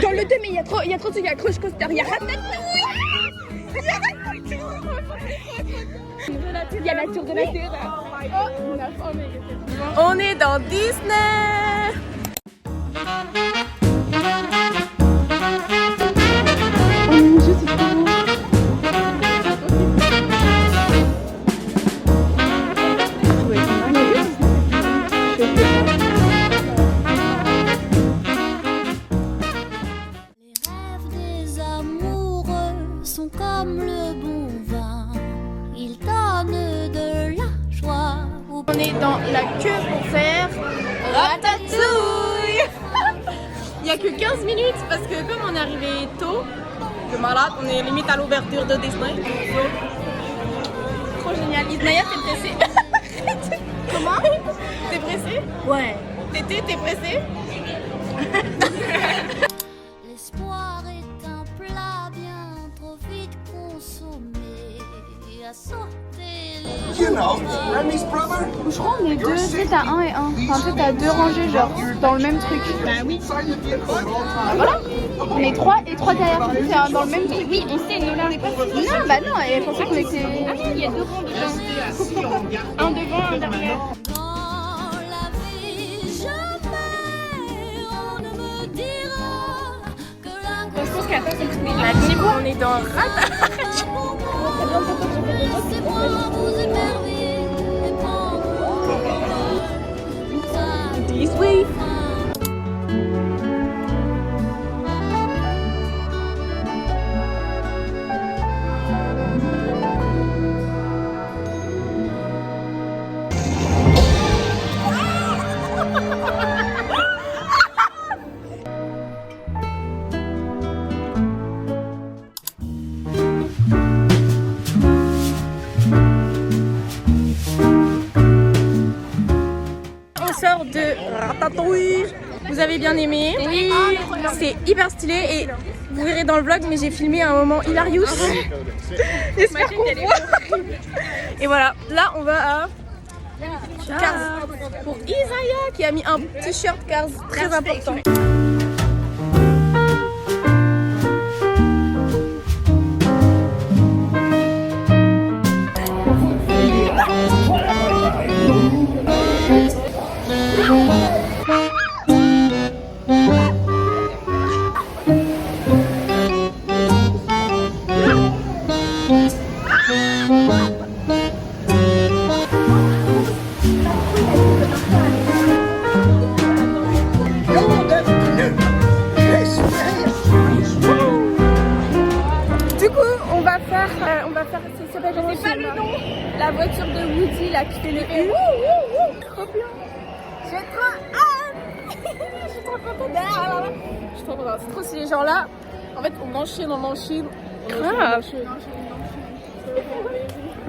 Dans le 2, mais il y a trop de trucs, il y a Crush Coaster, il y a Ratatouille. Il y a la tour de la terre. On est dans Disney. Comme le bon vin, il donne de la joie. On est dans la queue pour faire Ratatouille. Il n'y a que 15 minutes parce que comme on est arrivé tôt, de malade, on est limite à l'ouverture de Disney. Trop génial. Ismaïa, t'es pressée? Comment? T'es pressée? Ouais. Tété, t'es pressée? L'espoir est un plat bien trop vite consommé à sauter les You know, Remy's brother. Je crois qu'on est deux, tu sais, t'as un et un. Enfin, tu sais, t'as deux rangées, genre, dans le même truc. Bah oui. Voilà. On est trois et trois derrière. C'est dans le même truc. Oui, on sait, nous là, on est pas. Non, bah non, elle pensait qu'on était. Ah oui, il y a deux rangs dedans. Un devant, un derrière. dans la vie. Jamais on ne me dira que la Je pense qu'à la team, on est dans Ratatouille. Laissez-moi vous émerveiller et prendre This way. Sort de Ratatouille. Vous avez bien aimé? Oui. C'est hyper stylé et vous verrez dans le vlog, mais j'ai filmé un moment hilarious. J'espère qu'on voit. Et voilà, là on va à Cars pour Isaiah qui a mis un t-shirt Cars très important. La voiture de Woody là qui fait le U. Trop bien. J'ai trop hâte. Je suis trop contente. Je suis trop contente. C'est trop stylé. Genre là, en fait on enchaîne. Grave.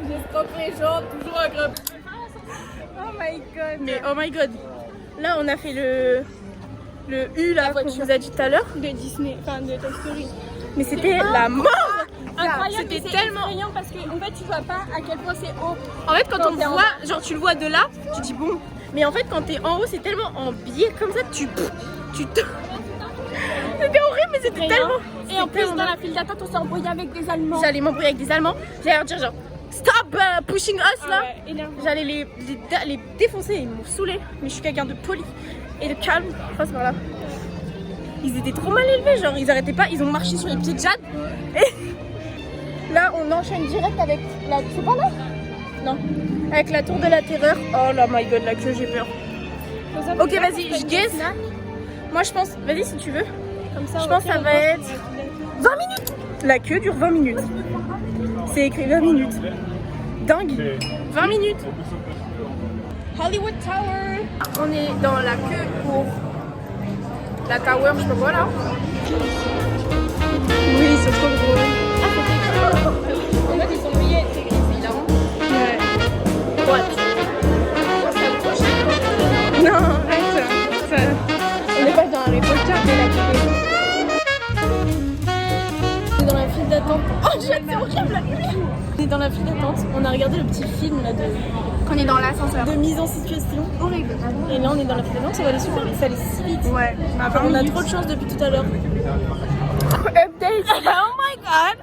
J'ai stoppé genre toujours un gros. Oh my god. Mais oh my god. Là on a fait le U là qu'on vous a dit tout à l'heure. De Disney, enfin de Toy Story. Mais c'était la mort. Incroyable, c'était tellement effrayant parce que en fait tu vois pas à quel point c'est haut. En fait quand on le voit, genre tu le vois de là, tu dis bon. Mais en fait quand t'es en haut c'est tellement en biais comme ça, tu te... C'était horrible mais c'était tellement... Et en plus dans la file d'attente on s'est embrouillé avec des Allemands. J'allais m'embrouiller avec des Allemands, j'allais leur dire genre stop pushing us là. Ouais, j'allais les défoncer, ils m'ont saoulé. Mais je suis quelqu'un de poli et de calme, passe par là. Ils étaient trop mal élevés, genre ils arrêtaient pas, ils ont marché sur les pieds de Jade. Et là on enchaîne direct avec la... C'est pas là? Non. Avec la tour de la terreur. Oh là my god, la queue, j'ai peur. Ok vas-y, je guesse. Moi je pense, vas-y si tu veux. Comme ça, je pense que ça va être 20 minutes. La queue dure 20 minutes. C'est écrit 20 minutes. Dingue. 20 minutes. Hollywood Tower. On est dans la queue pour la Tower, je sais pas quoi là. Oui, c'est trop drôle. Ah, c'est écrit. En fait, ils sont liés, c'est écrit, c'est hilarant. Ouais. Droite. Non, arrête. On n'est pas dans Harry Potter, mais la télé. On est dans la file d'attente. Oh, c'est horrible la lumière. On est dans la file d'attente. On a regardé le petit film là Quand on est dans l'ascenseur. de mise en situation. Horrible. Et là, on est dans la file d'attente. Ça va aller super vite. Ça allait si vite. Ouais. On a trop de chance depuis tout à l'heure. Update. Oh my god.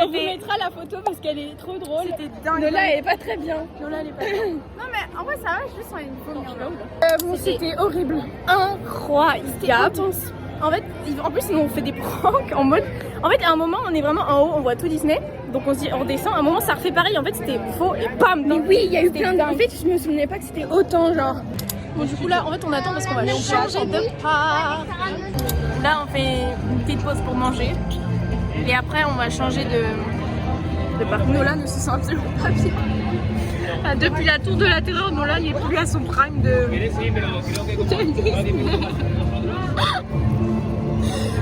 On vous mettra la photo parce qu'elle est trop drôle. C'était dingue. Nola, elle est pas très bien. Nola, elle est pas bien. Non mais en vrai ça va, juste on a une vomir. Bon, c'était horrible. Incroyable. C'était intense. En fait, en plus, ils nous ont fait des pranks en mode. En fait, à un moment, on est vraiment en haut, on voit tout Disney. Donc on se dit, on redescend. À un moment, ça refait pareil. En fait, c'était faux et bam. Mais oui, il y a eu plein de. En fait, je me souvenais pas que c'était autant, genre. Bon, du coup, là, en fait, on attend parce qu'on va changer de parc. Là, on fait une petite pause pour manger. Et après, on va changer de parc. Nola ne se sent absolument pas bien. Ah, depuis la tour de la terreur, Nola n'est plus à son prime de Disney.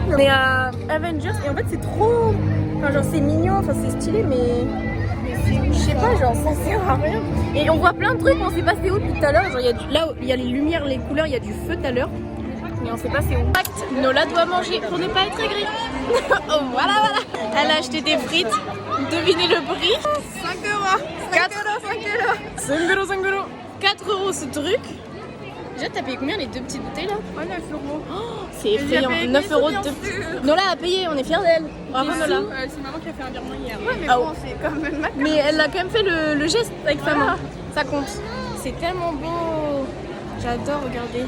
On est à Avengers et en fait c'est trop... Enfin genre c'est mignon, enfin c'est stylé mais... Je sais pas, genre ça sert à rien. Et on voit plein de trucs, on sait pas c'est où depuis tout à l'heure. Genre là où il y a les lumières, les couleurs, il y a du feu tout à l'heure. Mais on sait pas c'est où. Nola doit manger pour ne pas être aigrie. Oh voilà. Elle a acheté des frites. Devinez le prix. 5 euros. 5 euros. 4 euros ce truc. Déjà, t'as payé combien les deux petites bouteilles là? 9 euros. Oh, c'est effrayant. 9 euros de deux petites. Nola a payé, on est fiers d'elle. Bravo Nola. C'est maman qui a fait un virement hier. Ouais mais Ah, bon, c'est quand même mal. mais elle a quand même fait le geste avec sa main. Ça compte. C'est tellement beau. J'adore regarder.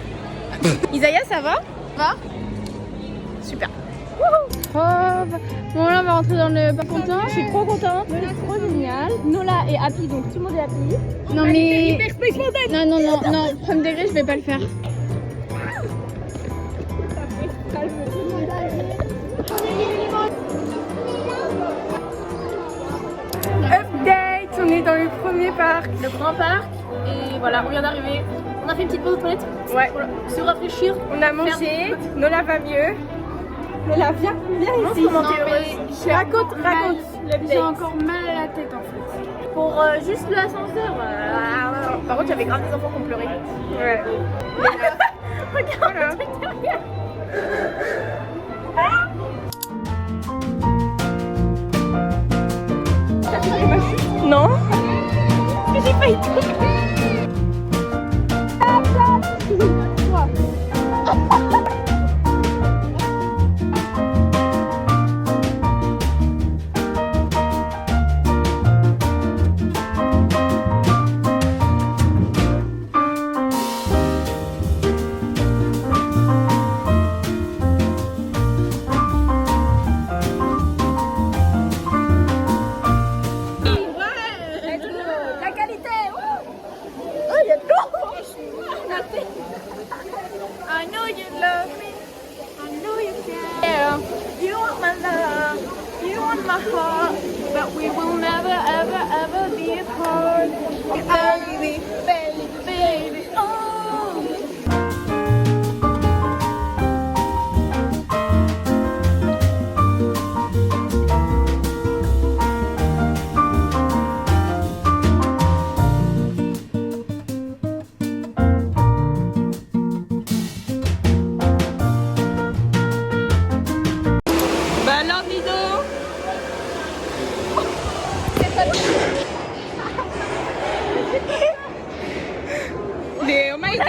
Isaiah, ça va? Va. Super. Bon là on va rentrer dans le parc content. Je suis trop contente. C'est trop génial. Nola est happy, donc tout le monde est happy. Non mais... Non, premier degré je vais pas le faire. Update, on est dans le premier parc, le grand parc. Et voilà, on vient d'arriver. On a fait une petite pause aux toilettes. Ouais. Pour se rafraîchir. On a mangé. Nola va mieux. Nola, viens ici. Non, mais Raconte j'ai encore mal à la tête en fait. Pour juste l'ascenseur. Par contre, il y avait grave des enfants qui ont pleuré. Ouais. Regarde le truc derrière. Non. J'ai pas eu tout. I know you love me. I know you care. You want my love. You want my heart. But we will never, ever, ever be apart. Baby, baby, baby. Oh. Oh my god!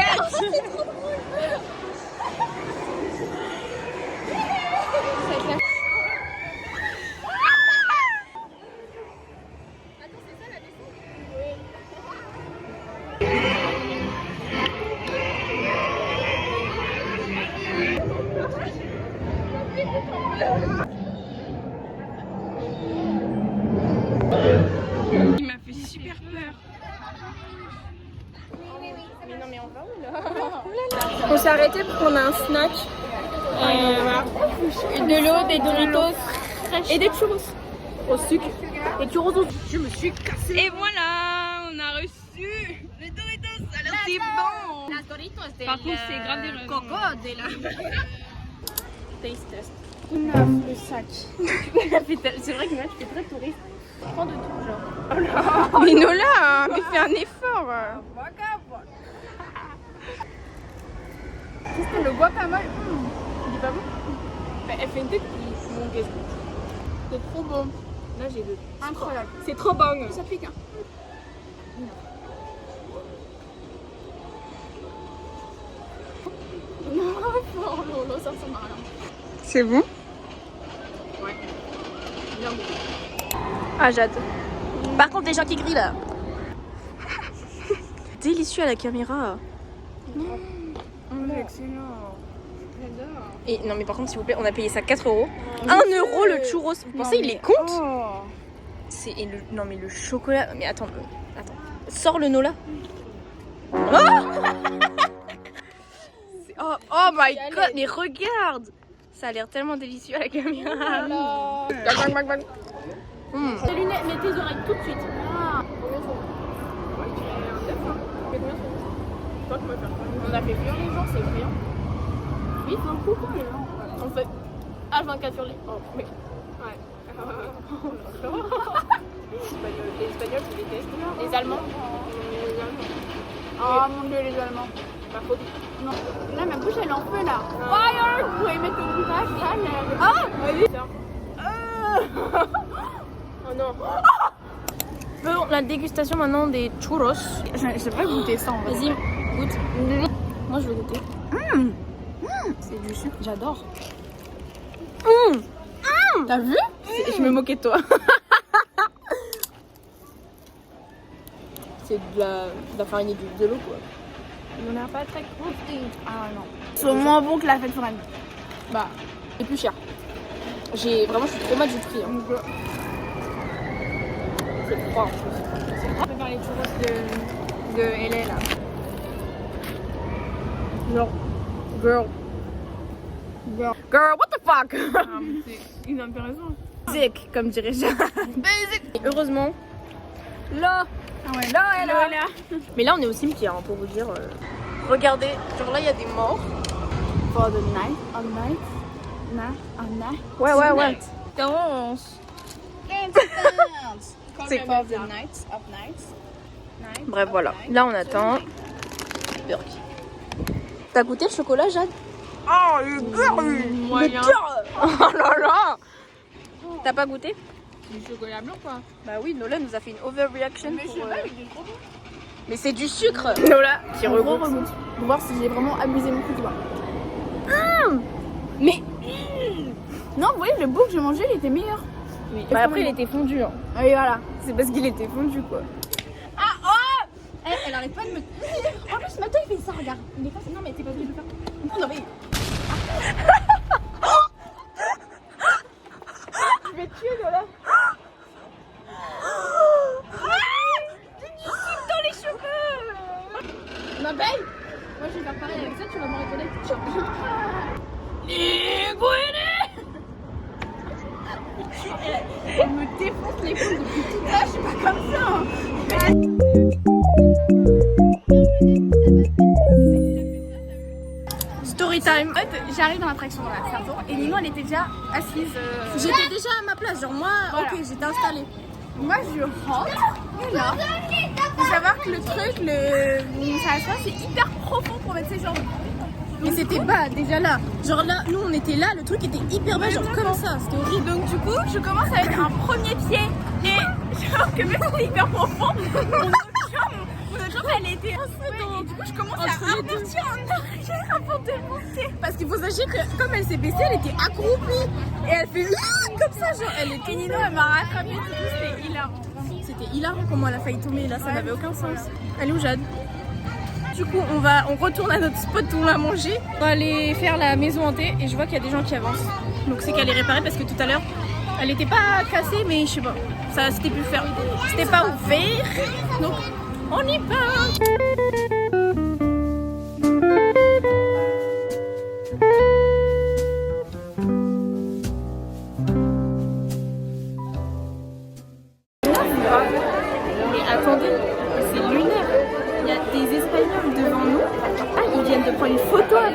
Il m'a fait super peur. Mais non, mais on va où là? On s'est arrêté pour qu'on a un snack. Voilà. De l'eau, des Doritos fraîche. Et des churros au sucre. Et churros au sucre. Je me suis cassée. Et voilà, on a reçu les Doritos. Alors c'est bon. Las Doritos de Par contre, c'est grave des coco de la... taste test. Le sac. C'est vrai que moi je fais très touriste. Je prends de tout genre. Mais Nola, mais fais un effort. C'était le guacamole. Il est pas bon? Bah, elle fait une tête qui mon guess. C'est trop bon. Là j'ai deux. Incroyable. C'est trop bon. Ça pique hein. Non, ça ressemble à rien. C'est bon? Ouais. Bien bon. Ah j'adore. Par contre les gens qui grillent là. Délicieux à la caméra. Excellent. J'adore. Et non mais par contre s'il vous plaît, on a payé ça 4 €. 1 € le churros. Vous pensez il est compte? Oh. C'est et le non mais le chocolat. Mais attends. Sors le Nola. Oh, oh my god, mais regarde. Ça a l'air tellement délicieux à la caméra. Bang, bang, bang. Tes lunettes, mets tes oreilles tout de suite. Ah. On a fait plusieurs les gens, c'est brillant. Oui, c'est un coup quand même. On fait H24 sur les. Oh, mais. Ouais. Les Espagnols, tu détestes. Les Allemands. Oh mon dieu, les Allemands. Ma phobie. Non. Là, ma bouche elle est en feu là. Fire! Vous pouvez mettre au visage, ça, là. Ah! Vas-y. Oh non. Bon, la dégustation maintenant des churros. J'ai pas goûté ça en vrai. Vas-y, goûte. Moi je veux goûter. C'est du sucre, j'adore. T'as vu? Je me moquais de toi. C'est de la farine et de l'eau quoi. Il n'en a pas très croustillant. Ah non. C'est moins bon que la fête foraine. Bah, c'est plus cher. Je suis trop mal du prix. Hein. C'est froid en plus. On peut faire les churros de LA là. Genre, girl, what the fuck? C'est inintéressant. Basic, comme dirait Jeanne. Basic. Et heureusement, là. Ah ouais, là, elle est là. Mais là, on est au cimetière, hein, pour vous dire. Regardez, genre là, il y a des morts. For the night, all night. Night. Ouais. Commence. C'est For the night, of night. Bref, voilà. Là, on attend. Burk. T'as goûté le chocolat, Jade? Oh, le Moyen. Oh là là. T'as pas goûté? Du chocolat blanc quoi. Bah oui, Nola nous a fait une overreaction. Mais je sais pas, il est trop bon. Mais c'est du sucre. Nola qui regoute. Pour voir si j'ai vraiment abusé mon coup de bas. Mais Non, vous voyez, le bout que j'ai mangé, il était meilleur. oui. Bah après, il était fondu. Hein. Et voilà. C'est parce qu'il était fondu quoi. Elle arrête pas de me. En plus, Mato il fait ça, regarde. Il est pas. Non, mais t'es pas obligé de le faire. Non, mais. Je vais te tuer, Nola. Dans les cheveux. Ma belle. Moi, je vais faire pareil avec ça, tu vas me reconnaître. Elle me défonce les couilles depuis tout à l'heure, je suis pas comme ça. Hein. Story time. En fait, j'arrive dans l'attraction là, Cerveau, et Nino elle était déjà assise. J'étais déjà à ma place. Genre moi, Voilà. ok, j'étais installée. Moi je rentre, et là, faut savoir que le truc, ça s'assoit, c'est hyper profond pour mettre ses jambes. Mais c'était bas déjà là. Genre là, nous on était là, le truc était hyper bas, genre comme ça. C'était horrible. Donc du coup, je commence avec un premier pied, et genre que même si c'est hyper profond, mon autre jambe elle était et du coup je commence à amortir en arrière avant de monter. Parce qu'il faut sachez que comme elle s'est baissée, elle était accroupie. Et elle fait comme ça, genre elle était. Et Nino elle m'a rattrapé, du coup c'était hilarant. C'était hilarant comment elle a failli tomber là, ça n'avait aucun sens. Elle est où Jade? Du coup, on retourne à notre spot où on a mangé. On va aller faire la maison hantée et je vois qu'il y a des gens qui avancent. Donc c'est qu'elle est réparée parce que tout à l'heure, elle était pas cassée, mais je sais pas. Ça c'était plus fermé. C'était pas ouvert. Donc on y va.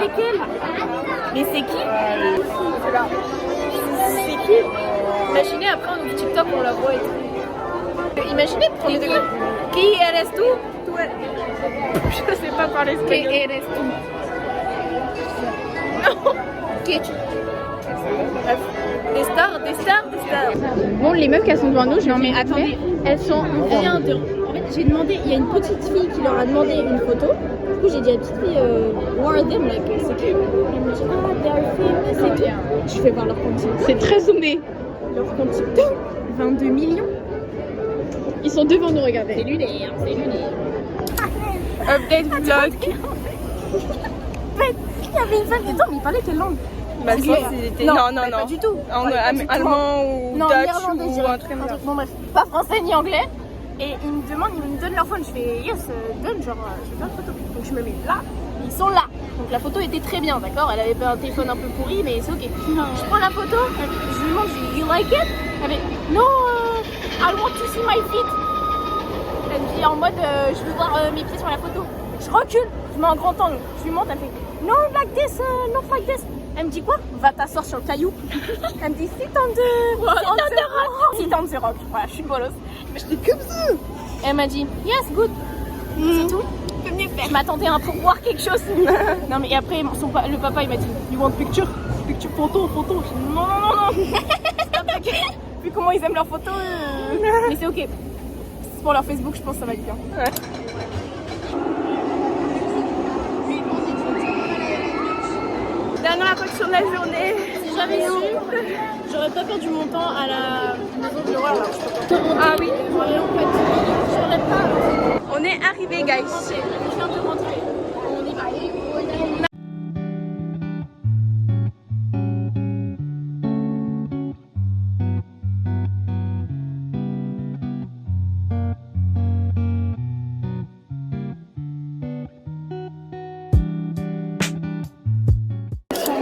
avec elle. Mais c'est qui? C'est qui? Imaginez après on ouvre TikTok, on la voit et tout. Imaginez premier degré. Qui eres tu? Je sais pas parler espagnol. Que eres tú? Non. Qui es-tu? Bref. Des stars. Bon, les meufs qui sont devant nous, je Non vais mais faire vite fait. attendez, elles sont en train de... En fait j'ai demandé, il y a une petite fille qui leur a demandé une photo. Du coup j'ai dit à la petite fille, who are them, like, c'est qui? Elle me dit, ah, they're famous et tout. Je fais voir leur compte TikTok. C'est très zoomé. Leur compte TikTok, 22 millions. Ils sont devant nous, regardez. C'est lunaire. Update vlog. Il y avait une femme dedans, mais il parlait quelle langue? Bah, Non, pas du tout. Allemand ou Non, Dutch néerlandais, ou un truc comme ça. Bon bref, pas français ni anglais. Et ils me demandent, ils me donnent leur phone. Je fais yes, donne, genre je vais faire une photo. Donc je me mets là, ils sont là. Donc la photo était très bien, d'accord? Elle avait pas un téléphone un peu pourri, mais c'est ok. Je prends la photo, je lui demande, je dis, you like it? Elle fait, no, I want to see my feet. Elle me dit en mode, je veux voir mes pieds sur la photo. Je recule, je mets un grand angle, je lui montre, elle fait, no like this, no like this. Elle me dit quoi? Va t'asseoir sur le caillou. Elle me dit sit on the rock. Sit on the rock. Voilà, je suis bolos. Mais je comme ça. Elle m'a dit yes, good. C'est tout. Je m'attendais à un pourboire, quelque chose. Non mais après le papa il m'a dit you want picture? Picture photo. Je dis non. Stop, ok. Vu comment ils aiment leurs photos. Mais c'est ok. C'est pour leur Facebook, je pense que ça va être bien. Ouais. Dernière attraction de la journée. Si j'avais su, j'aurais pas perdu mon temps à la maison de l'horreur là. Ah oui, j'aurais pas. On est arrivé, guys. Je viens de rentrer. On y va.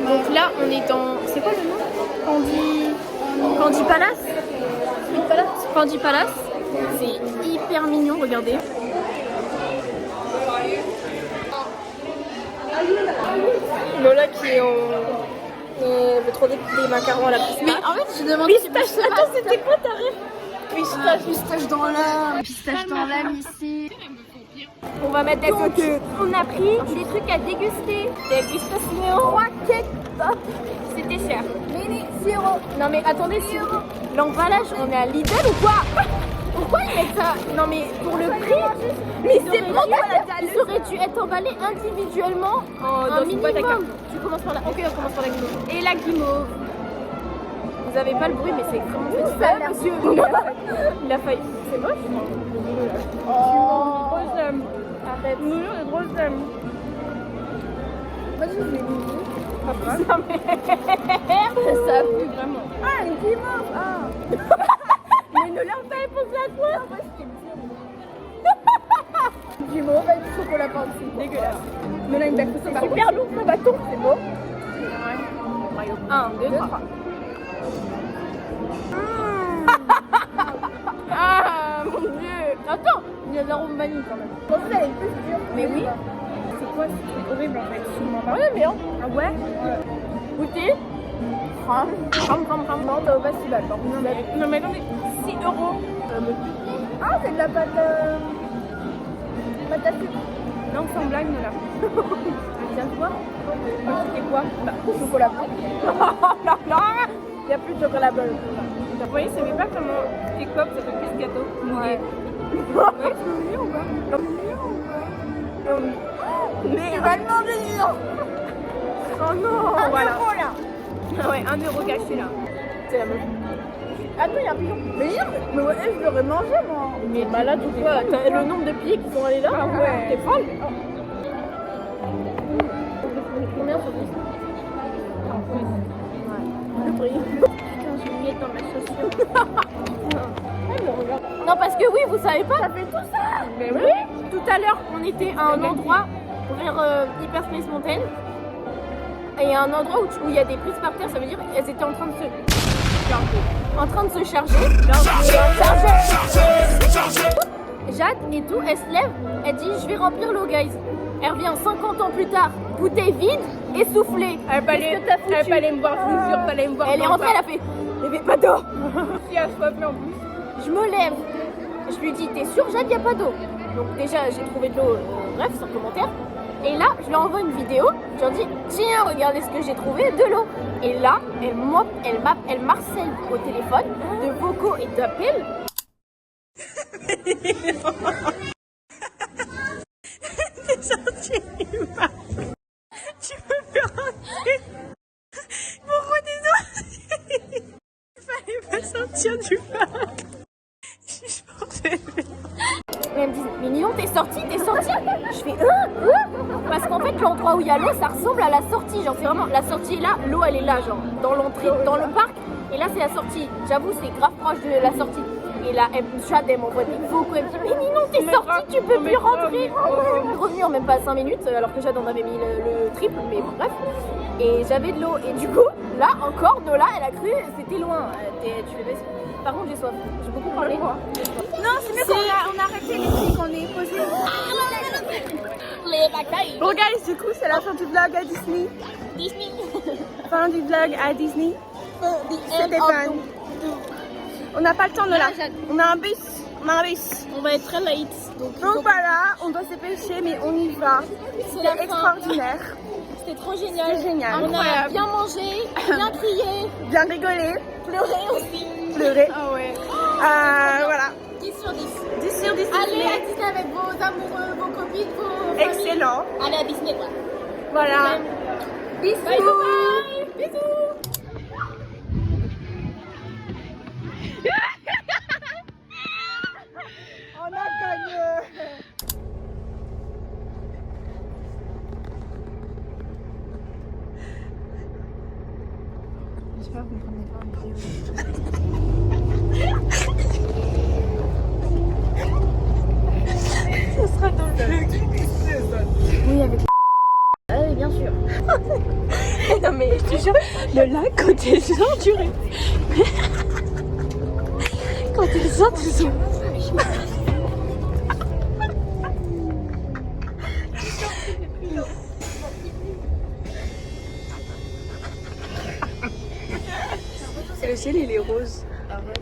Donc là, on est dans... C'est quoi le nom? Candy Palace. Candy Palace. C'est hyper mignon, regardez. Lola qui veut trop des macarons à la pistache. Mais en fait, j'ai demandé Pistache, attends, c'était quoi ta rêve? pistache dans l'âme. Pistache dans l'âme ici. On va mettre des photos. On a pris des trucs à déguster. Dégustation. 3 cakes. C'était cher. Mini, 0. Non mais attendez, l'emballage, on est à Lidl ou quoi? Pourquoi ils mettent ça? Non mais pour le prix. Mais c'est bon, ils auraient dû être emballés individuellement en minimum. Tu commences par la... Ok, on commence par la guimauve. Et la guimauve. Vous avez pas le bruit, mais c'est extrêmement petit. Ça, monsieur. Il a failli. C'est moche. Oh. Arrête. Nous, les grosses dames. Vas-y, je vais vous. Ça pue vraiment. Ah, une guimauve. Ah. Mais ne leur pas pour la quoi? Guimauve avec du chocolat par-dessus. Dégueulasse. Mais là, une belle c'est super lourd le bâton. C'est beau. 1, 2, 3. Ah mon dieu. Attends, il y a de l'arôme vanille quand même. Je pense qu'elle est plus dure. Mais oui. C'est quoi? C'est horrible en fait. Ouais, mais hein. Ah ouais? Goûtez. Cram. Non, t'as au festival. Non, mais attendez. 6 €. Ah, c'est de la pâte. Pâte à sucre. Non, sans blague, là. Tiens, quoi? C'était quoi? Bah, chocolat blanc. Non. Il n'y a plus de chocolat blanc. Vous voyez, ça fait pas comment tes copes, ça fait plus gâteau. Ouais. Ouais, c'est mignon ou pas? Mais il va demander du nom. Oh non. 1 € là. Ah ouais, 1 € caché là. C'est la même. Attends, il y a un pigeon. Mais ouais, je l'aurais mangé moi. Mais malade ou quoi? T'as le nombre de pieds qui sont allés là? Ah ouais. T'es folle? Combien sur 10? Ouais. Le prix. Putain, j'ai mis dans ma chaussure. Non, parce que oui, vous savez pas. Ça fait tout ça. Mais oui. Tout à l'heure, on était à un endroit vers Hyperspace Mountain. Et il y a un endroit où il y a des prises par terre, ça veut dire qu'elles étaient en train de se charger. Jade et tout, elle se lève, elle dit je vais remplir l'eau guys. Elle revient 50 ans plus tard, bouteille vide, essoufflée. Elle Qu'est-ce que t'as foutu? va aller me voir, je vous jure, elle va aller me voir. Elle est rentrée, elle a fait il n'y avait pas d'eau. Si elle soit en plus. Je me lève, je lui dis t'es sûre Jade, il n'y a pas d'eau? Donc déjà j'ai trouvé de l'eau, bref, sans commentaire. Et là, je lui envoie une vidéo, je lui dis tiens, regardez ce que j'ai trouvé, de l'eau. Et là, elle m'harcèle au téléphone de vocaux et d'appels. T'es sorti du bar. Tu peux plus rentrer. Pourquoi t'es sorti? Il fallait pas sortir du bar. Je suis portée. Et elle me dit mais Ninon t'es sortie? Je fais parce qu'en fait l'endroit où il y a l'eau ça ressemble à la sortie, genre c'est vraiment la sortie est là, l'eau elle est là genre dans l'entrée, dans le parc, et là c'est la sortie, j'avoue c'est grave proche de la sortie. Et là Jade elle m'envoie des vocaux, elle me dit mais Ninon t'es sortie, tu peux plus rentrer. Je suis revenue en même pas 5 minutes alors que Jade en avait mis le triple, mais bon, bref. Et j'avais de l'eau et du coup là encore de là elle a cru c'était loin. Tu fais par contre j'ai soif, j'ai beaucoup parlé. Non, c'est mieux qu'on a arrêté les filles, qu'on est posé. Les batailles. Bon guys, du coup c'est la fin du vlog à Disney. Fin du vlog à Disney. C'était fun. On n'a pas le temps de là. On a un bus. On va être très late. Donc voilà, on doit se dépêcher mais on y va. C'était extraordinaire. C'était trop génial. C'était génial. On a bien mangé, bien crié, Bien rigolé. pleuré aussi. Pleuré. Ah ouais. Voilà. 10 sur 10. 10 sur 10 Allez à Disney. Disney avec vos amoureux, vos copines, vos familles. Excellent. Allez à Disney quoi. Voilà. Bisous. Bye bye. Bisous. On a gagné. J'espère que vous ne prenez pas en vidéo. Ça sera dans le vlog. Oui, avec Oui bien sûr. Non mais je te jure, le lac quand elles sortent du quand elles sortent du le ciel il est rose. Arrête.